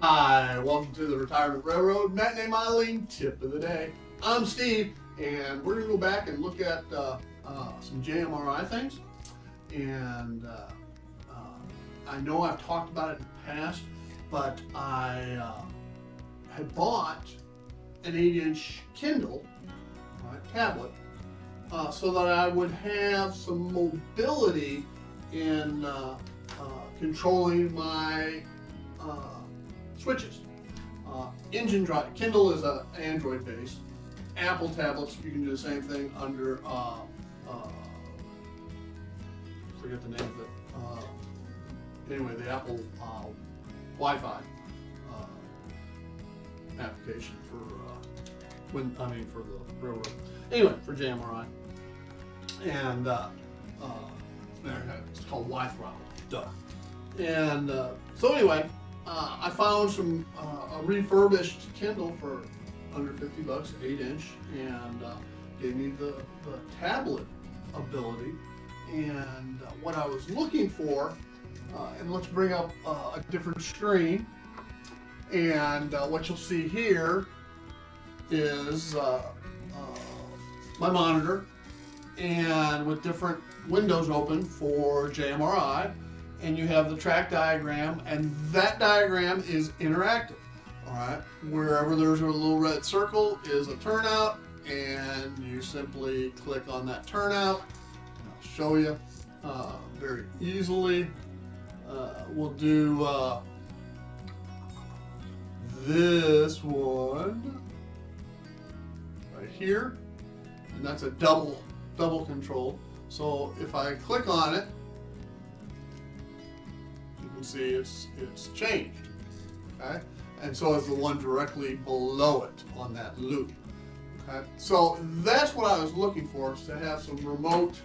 Hi, welcome to the Retirement Railroad Matinee Modeling Tip of the Day. I'm Steve, and we're going to go back and look at some JMRI things. And I know I've talked about it in the past, but I had bought an 8-inch Kindle tablet so that I would have some mobility in controlling my switches. Engine drive. Kindle is an Android based. Apple tablets, you can do the same thing under forget the name of it. Anyway, the Apple Wi-Fi application for for the railroad. Anyway, for JMRI, and it's called Wi-Fi. Duh. And so anyway, I found some a refurbished Kindle for under $50, 8-inch, and gave me the tablet ability. And what I was looking for, and let's bring up a different screen. And what you'll see here is my monitor, and with different windows open for JMRI. And you have the track diagram, and that diagram is interactive. All right, wherever there's a little red circle is a turnout, and you simply click on that turnout. And I'll show you very easily. We'll do this one right here, and that's a double control. So if I click on it, see it's changed, okay? And so is the one directly below it on that loop, okay? So that's what I was looking for, is to have some remote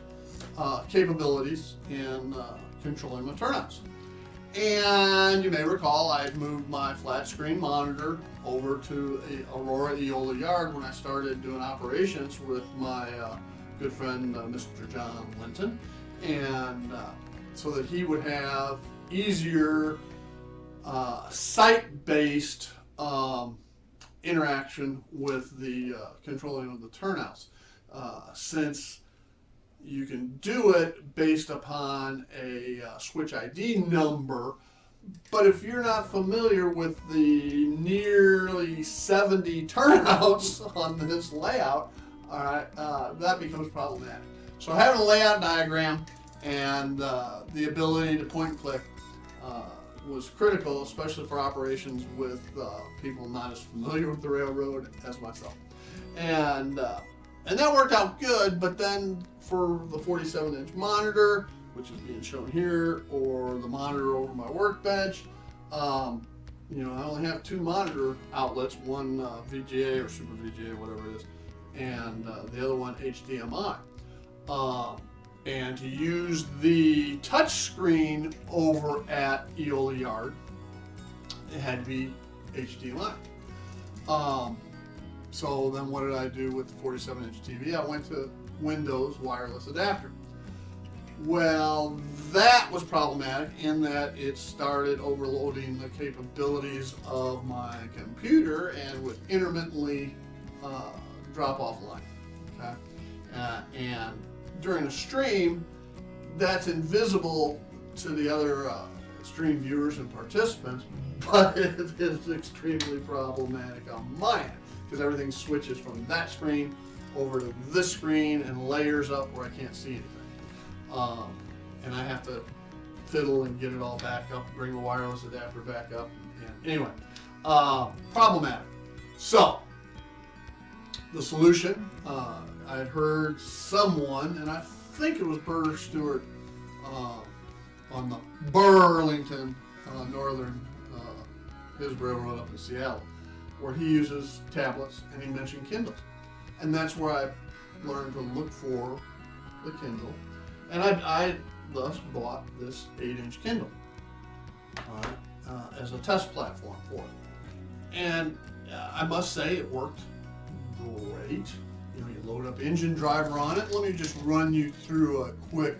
capabilities in controlling my turnouts. And you may recall I had moved my flat screen monitor over to Aurora Eola Yard when I started doing operations with my good friend Mr. John Linton, and so that he would have easier site-based interaction with the controlling of the turnouts, since you can do it based upon a switch ID number. But if you're not familiar with the nearly 70 turnouts on this layout, all right, that becomes problematic. So having a layout diagram and the ability to point and click was critical, especially for operations with people not as familiar with the railroad as myself. And that worked out good, but then for the 47-inch monitor, which is being shown here, or the monitor over my workbench, I only have 2 monitor outlets, one VGA or Super VGA, whatever it is, and the other one HDMI. And to use the touch screen over at Eola Yard, it had to be HDMI. So then what did I do with the 47-inch TV? I went to Windows wireless adapter. Well, that was problematic in that it started overloading the capabilities of my computer and would intermittently drop offline. Okay? And during a stream, that's invisible to the other stream viewers and participants, but it is extremely problematic on my end, because everything switches from that screen over to this screen and layers up where I can't see anything. And I have to fiddle and get it all back up, bring the wireless adapter back up. And anyway, problematic. So, the solution, I had heard someone, and I think it was Burr Stewart on the Burlington Northern, his railroad up in Seattle, where he uses tablets, and he mentioned Kindles. And that's where I learned to look for the Kindle. And I thus bought this 8-inch Kindle as a test platform for it. And I must say it worked great. You load up Engine Driver on it. Let me just run you through a quick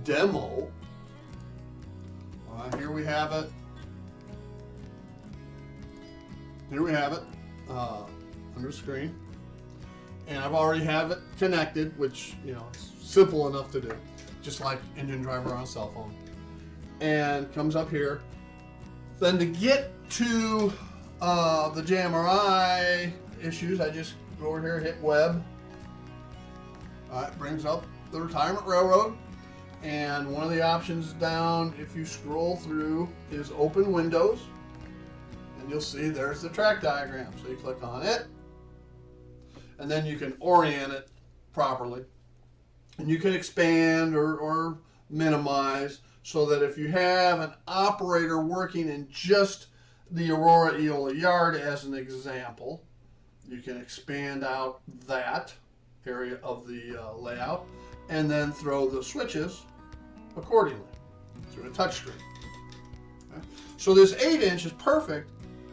demo. Here we have it. here we have it under the screen. And I've already have it connected, which, you know, it's simple enough to do. Just like engine driver on a cell phone. And comes up here. Then to get to the JMRI issues, I just go over here, hit web. It brings up the retirement railroad. And one of the options down, if you scroll through, is open windows. And you'll see there's the track diagram. So you click on it. And then you can orient it properly. And you can expand or minimize so that if you have an operator working in just the Aurora Eola Yard as an example, you can expand out that area of the layout and then throw the switches accordingly through a touchscreen. Okay? So this 8-inch is perfect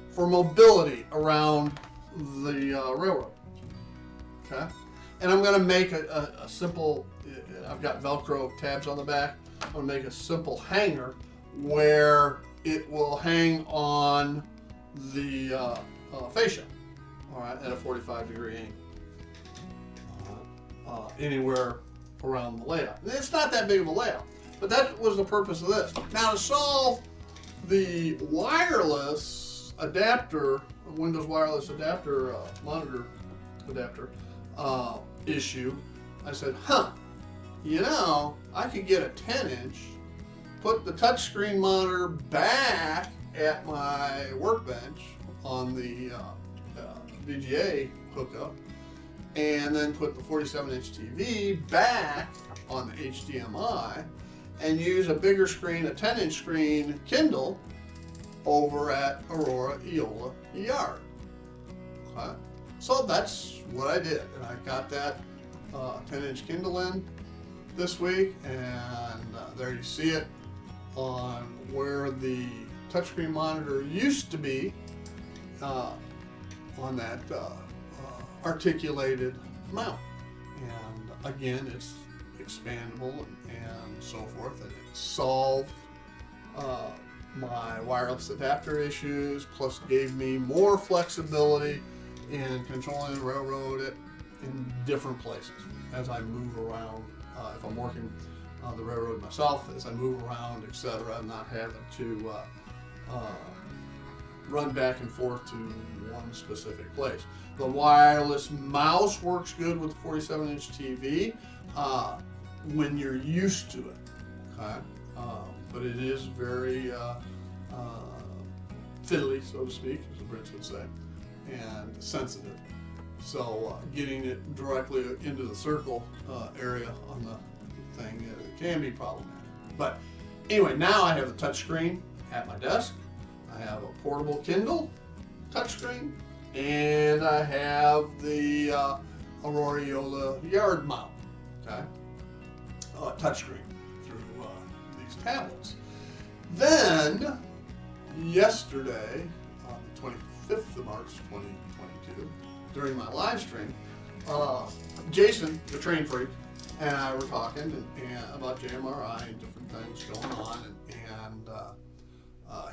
for mobility around the railroad. Okay? And I'm going to make a simple, I've got Velcro tabs on the back. I'm going to make a simple hanger where it will hang on the fascia, all right, at a 45-degree angle, anywhere around the layout. It's not that big of a layout, but that was the purpose of this. Now to solve the wireless adapter, Windows wireless adapter, monitor adapter issue, I said, you know, I could get a 10-inch, put the touchscreen monitor back at my workbench on the VGA hookup, and then put the 47-inch TV back on the HDMI, and use a bigger screen, a 10-inch screen Kindle over at Aurora Eola Yard. Okay? So that's what I did, and I got that 10-inch Kindle in this week, and there you see it on where the touchscreen monitor used to be on that articulated mount. And again, it's expandable and so forth, and it solved my wireless adapter issues, plus gave me more flexibility in controlling the railroad in different places as I move around. If I'm working on the railroad myself, as I move around, etc., I'm not having to run back and forth to one specific place. The wireless mouse works good with the 47-inch TV when you're used to it, okay? But it is very fiddly, so to speak, as the Brits would say, and sensitive. So getting it directly into the circle area on the thing can be problematic. But anyway, now I have the touchscreen at my desk. I have a portable Kindle touchscreen, and I have the Aurora Eola Yard mount, okay, touchscreen through these tablets. Then yesterday, on the 25th of March 2022, during my live stream, Jason, the train freak, and I were talking and about JMRI and different things going on, and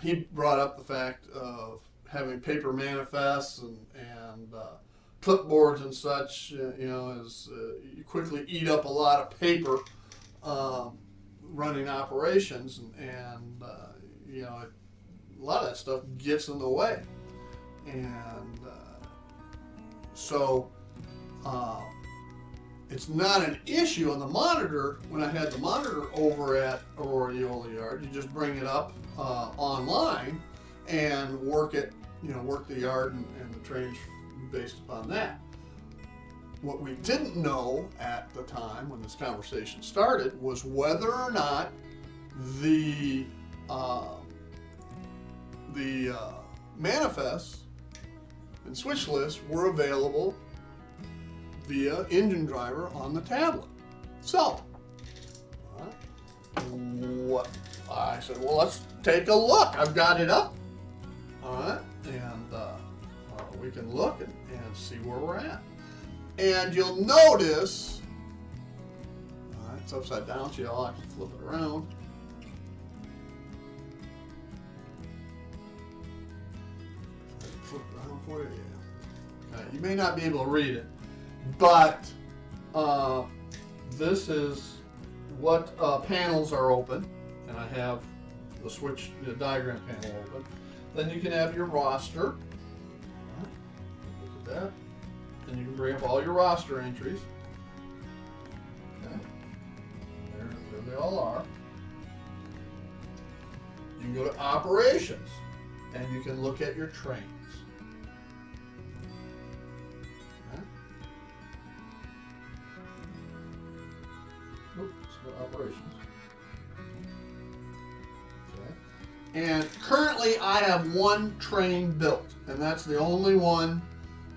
he brought up the fact of having paper manifests and clipboards and such, you know, as you quickly eat up a lot of paper running operations, and you know, a lot of that stuff gets in the way, and so it's not an issue on the monitor. When I had the monitor over at Aurora Eola Yard, you just bring it up online and work it, you know, work the yard and the trains based upon that. What we didn't know at the time when this conversation started was whether or not the manifests and switch lists were available via engine driver on the tablet. So, what I said, well, let's take a look. I've got it up, all right, and we can look and see where we're at. And you'll notice, all right, it's upside down, so you'll have to flip it around. Flip it around for you. Yeah. You may not be able to read it, but this is what panels are open, and I have the switch, the diagram panel open. Then you can have your roster. Look at that. And you can bring up all your roster entries. Okay. There they all are. You can go to operations, and you can look at your trains. Okay. Oops, go to operations. And currently I have one train built, and that's the only one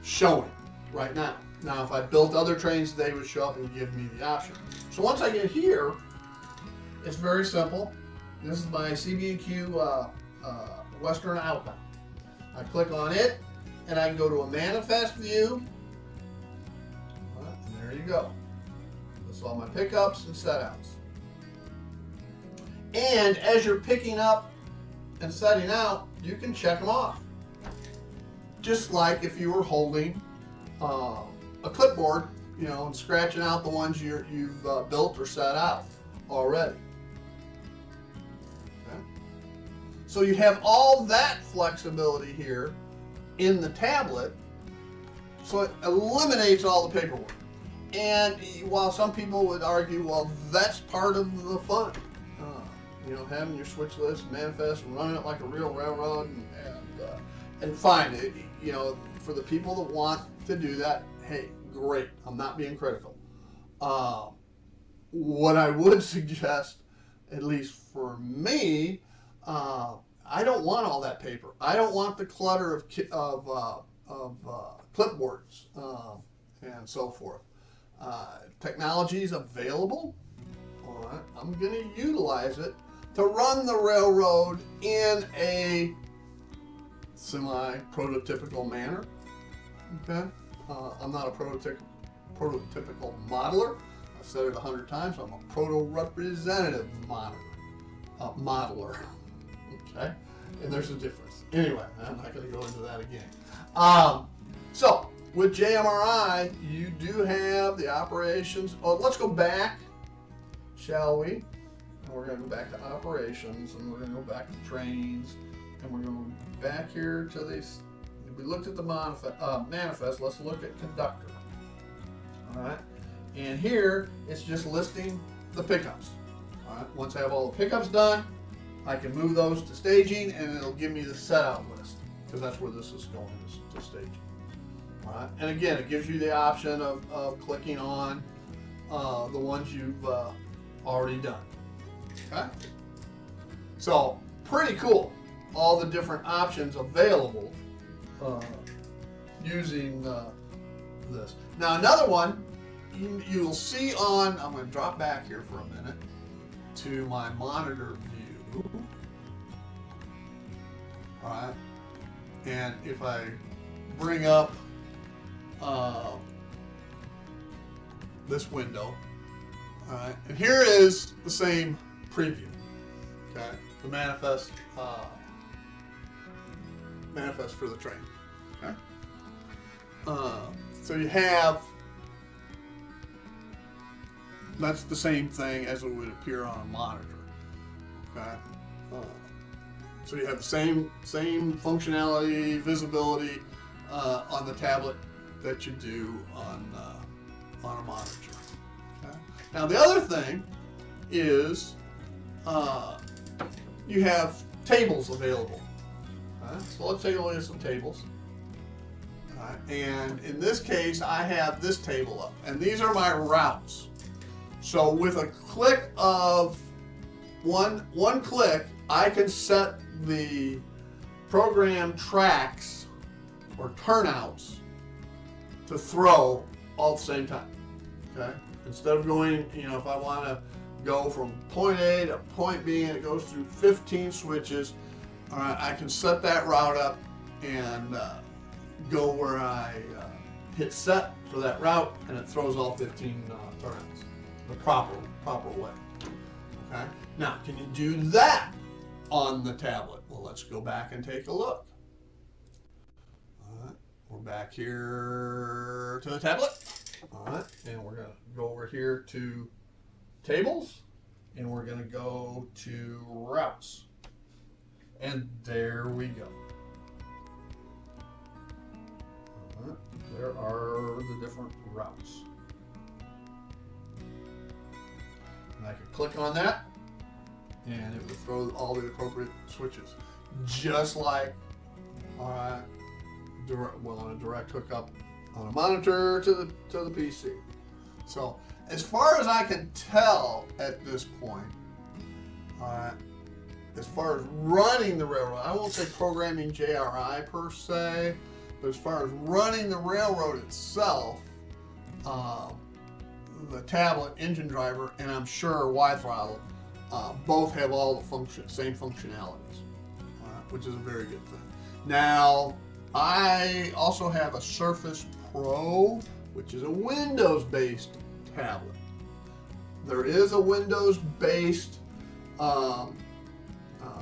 showing right now. Now if I built other trains, they would show up and give me the option. So once I get here, it's very simple. This is my CB&Q Western outbound. I click on it, and I can go to a manifest view. And there you go. That's all my pickups and setouts. And as you're picking up and setting out, you can check them off. Just like if you were holding a clipboard, you know, and scratching out the ones you've built or set out already. Okay. So you have all that flexibility here in the tablet, so it eliminates all the paperwork. And while some people would argue, well, that's part of the fun. You know, having your switch list, manifest, and running it like a real railroad, and fine. You know, for the people that want to do that, hey, great. I'm not being critical. What I would suggest, at least for me, I don't want all that paper. I don't want the clutter of clipboards and so forth. Technology is available. All right, I'm going to utilize it to run the railroad in a semi-prototypical manner. Okay, I'm not a prototypical modeler. I've said it 100 times. I'm a proto-representative modeler. Okay, and there's a difference. Anyway, I'm not going to go into that again. So with JMRI, you do have the operations. Oh, let's go back, shall we? And we're going to go back to operations, and we're going to go back to trains, and we're going to go back here to these. We looked at the manifest. Let's look at conductor. All right, and here it's just listing the pickups. All right, once I have all the pickups done, I can move those to staging, and it'll give me the set out list, because that's where this is going, is to staging. All right, and again, it gives you the option of clicking on the ones you've already done. Okay, so pretty cool. All the different options available using this. Now another one you'll see on, I'm going to drop back here for a minute to my monitor view. All right, and if I bring up this window, all right, and here is the same preview. Okay, the manifest for the train. Okay, so you have, that's the same thing as it would appear on a monitor. Okay, so you have the same functionality, visibility on the tablet that you do on a monitor. Okay? Now the other thing is you have tables available. Okay? So let's take a look at some tables. And in this case, I have this table up, and these are my routes. So with a click of one click, I can set the program tracks or turnouts to throw all at the same time. Okay, instead of going, you know, if I want to go from point A to point B and it goes through 15 switches, all right, I can set that route up and go where I hit set for that route, and it throws all 15 turnouts the proper way. Okay, now can you do that on the tablet? Well, let's go back and take a look. All right. We're back here to the tablet. All right, and we're going to go over here to tables, and we're going to go to routes. And there we go. All right, there are the different routes. And I could click on that, and it would throw all the appropriate switches. Just like on a direct hookup on a monitor to the PC. So as far as I can tell at this point, as far as running the railroad, I won't say programming JMRI per se, but as far as running the railroad itself, the tablet, engine driver, and I'm sure Y-throttle, both have all the same functionalities, which is a very good thing. Now, I also have a Surface Pro, which is a Windows-based tablet. There is a Windows-based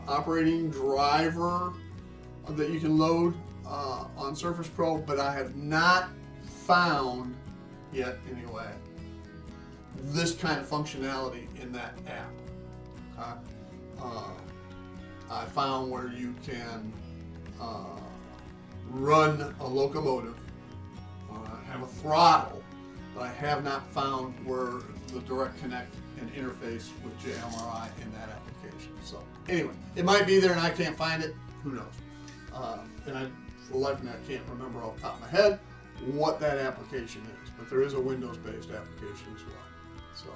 operating driver that you can load on Surface Pro, but I have not found yet, anyway, this kind of functionality in that app. I found where you can run a locomotive, have a throttle, but I have not found where the direct connect and interface with JMRI in that application. So anyway, it might be there and I can't find it. Who knows? And for the life of me, I can't remember off the top of my head what that application is. But there is a Windows-based application as well. So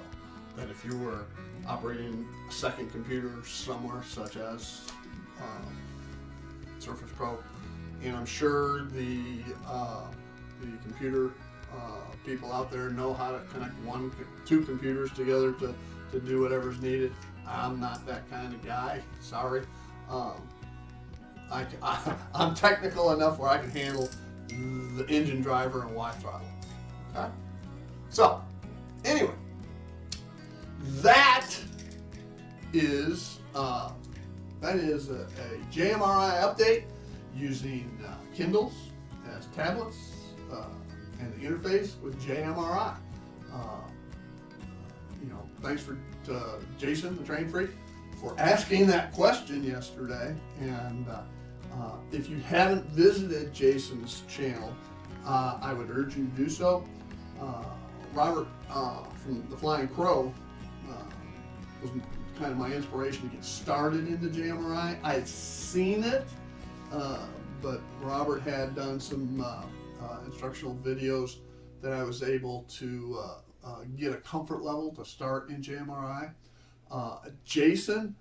that if you were operating a second computer somewhere, such as Surface Pro, and I'm sure the computer people out there know how to connect two computers together to do whatever's needed. I'm not that kind of guy. Sorry. I'm technical enough where I can handle the engine driver and Y-throttle. Okay. So anyway, that is a JMRI update using Kindles as tablets and the interface with JMRI. Thanks to Jason, the train freak, for asking that question yesterday. And if you haven't visited Jason's channel, I would urge you to do so. Robert from the Flying Crow was kind of my inspiration to get started into JMRI. I had seen it, but Robert had done some instructional videos that I was able to get a comfort level to start in JMRI. Jason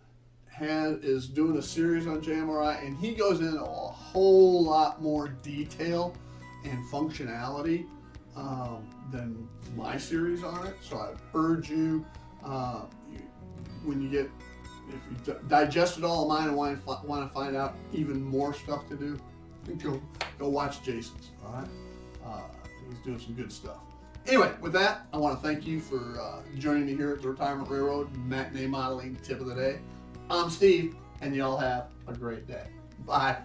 is doing a series on JMRI, and he goes into a whole lot more detail and functionality than my series on it. So I urge you, if you digested all of mine and want to find out even more stuff to do, go watch Jason's. All right, he's doing some good stuff. Anyway, with that, I want to thank you for joining me here at the Retirement Railroad Matinee Modeling Tip of the Day. I'm Steve, and y'all have a great day. Bye.